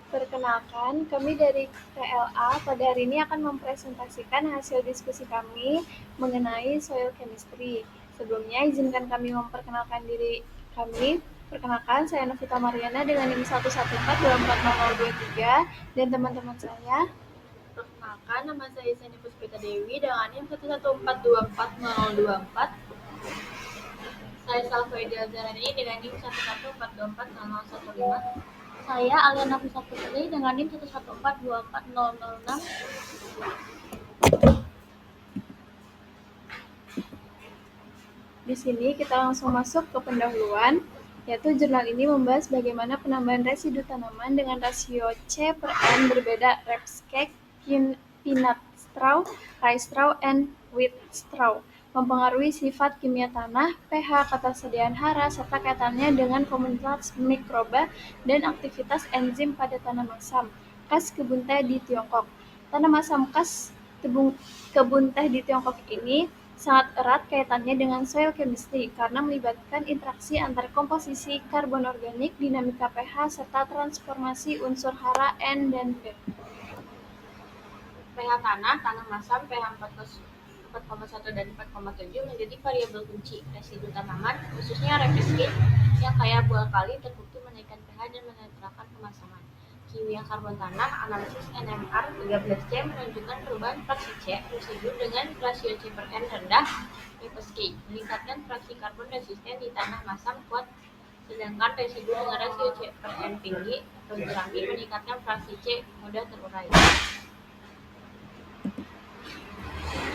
Perkenalkan, kami dari KLA pada hari ini akan mempresentasikan hasil diskusi kami mengenai soil chemistry. Sebelumnya, izinkan kami memperkenalkan diri kami. Perkenalkan, saya Novita Mariana dengan NIM 114240023 dan teman-teman saya. Perkenalkan, nama saya Sani Puspita Dewi dengan NIM 114240024. Saya Salva Idil Zarani dengan NIM 114240015. Saya Aliana Fisa Putri dengan NIM 114240006. Di sini kita langsung masuk ke pendahuluan, yaitu jurnal ini membahas bagaimana penambahan residu tanaman dengan rasio C per N berbeda rapeseed cake, peanut straw, rice straw, and wheat straw mempengaruhi sifat kimia tanah, pH, ketersediaan hara, serta kaitannya dengan komunitas mikroba dan aktivitas enzim pada tanah masam khas kebun teh di Tiongkok. Tanah masam khas kebun teh di Tiongkok ini sangat erat kaitannya dengan soil chemistry karena melibatkan interaksi antara komposisi karbon organik, dinamika pH, serta transformasi unsur hara N dan P. pH tanah masam pH 4,1 dan 4,7 menjadi variabel kunci residu tanaman, khususnya rapeseed yang kaya buah kali terbukti menaikkan pH dan menetralkan kemasaman. Kimia karbon tanah analisis NMR 13C menunjukkan perubahan fraksi C residu dengan rasio C per N rendah rapeseed meningkatkan fraksi karbon resisten di tanah masam kuat, sedangkan residu dengan rasio C per N tinggi atau jerami meningkatkan fraksi C mudah terurai.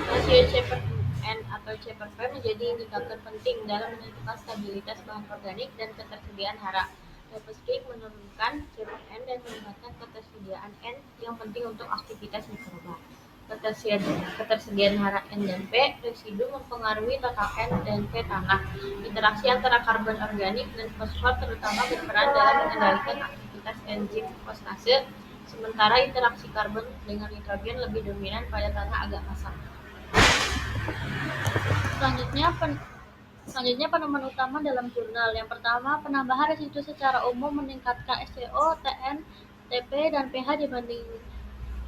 Rasio C per N atau C per P menjadi indikator penting dalam menentukan stabilitas bahan organik dan ketersediaan hara. Rapeseed menurunkan C per N dan meningkatkan ketersediaan N yang penting untuk aktivitas mikroba. Ketersediaan hara N dan P residu mempengaruhi total N dan P tanah. Interaksi antara karbon organik dan fosfor terutama berperan dalam mengendalikan aktivitas enzim fosfase, sementara interaksi karbon dengan nitrogen lebih dominan pada tanah agak masam. Selanjutnya penemuan utama dalam jurnal. Yang pertama, penambahan residu secara umum meningkatkan SCO, TN, TP, dan pH dibanding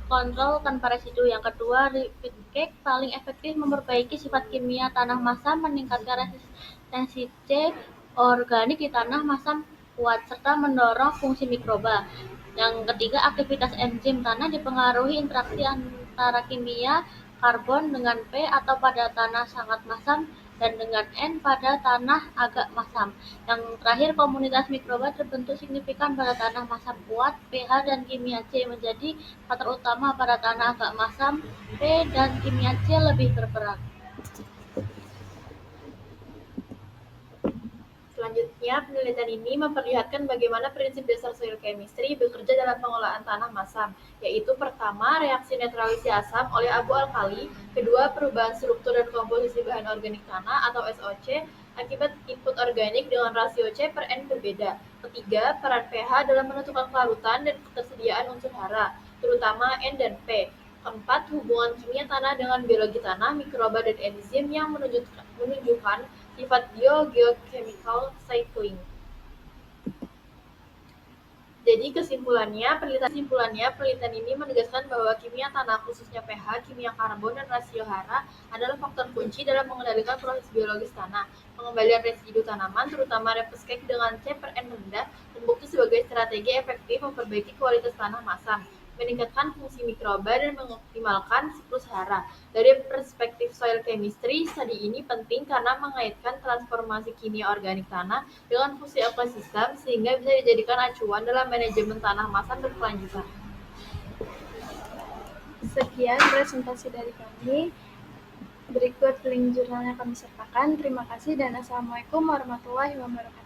kontrol tanpa residu. Yang kedua, rapeseed cake paling efektif memperbaiki sifat kimia tanah masam, meningkatkan resistensi C organik di tanah masam kuat, serta mendorong fungsi mikroba. Yang ketiga, aktivitas enzim tanah dipengaruhi interaksi antara kimia karbon dengan P atau pada tanah sangat masam dan dengan N pada tanah agak masam. Yang terakhir, komunitas mikroba terbentuk signifikan pada tanah masam kuat, pH dan kimia C menjadi faktor utama pada tanah agak masam, P dan kimia C lebih berperan. Selanjutnya, penelitian ini memperlihatkan bagaimana prinsip dasar soil chemistry bekerja dalam pengelolaan tanah masam, yaitu pertama, reaksi netralisasi asam oleh abu alkali, kedua, perubahan struktur dan komposisi bahan organik tanah atau SOC akibat input organik dengan rasio C per N berbeda, ketiga, peran pH dalam menentukan kelarutan dan ketersediaan unsur hara, terutama N dan P, keempat, hubungan kimia tanah dengan biologi tanah, mikroba dan enzim yang menunjukkan sifat geochemical cycling. Jadi kesimpulannya, penelitian ini menegaskan bahwa kimia tanah, khususnya pH, kimia karbon, dan rasio hara adalah faktor kunci dalam mengendalikan proses biologis tanah. Pengembalian residu tanaman, terutama rapeseed cake dengan C per N rendah, terbukti sebagai strategi efektif memperbaiki kualitas tanah masam, meningkatkan fungsi mikroba, dan mengoptimalkan siklus hara. Dari perspektif soil chemistry, studi ini penting karena mengaitkan transformasi kimia organik tanah dengan fungsi ekosistem sehingga bisa dijadikan acuan dalam manajemen tanah masam berkelanjutan. Sekian presentasi dari kami. Berikut link jurnal yang kami sertakan. Terima kasih dan Assalamualaikum warahmatullahi wabarakatuh.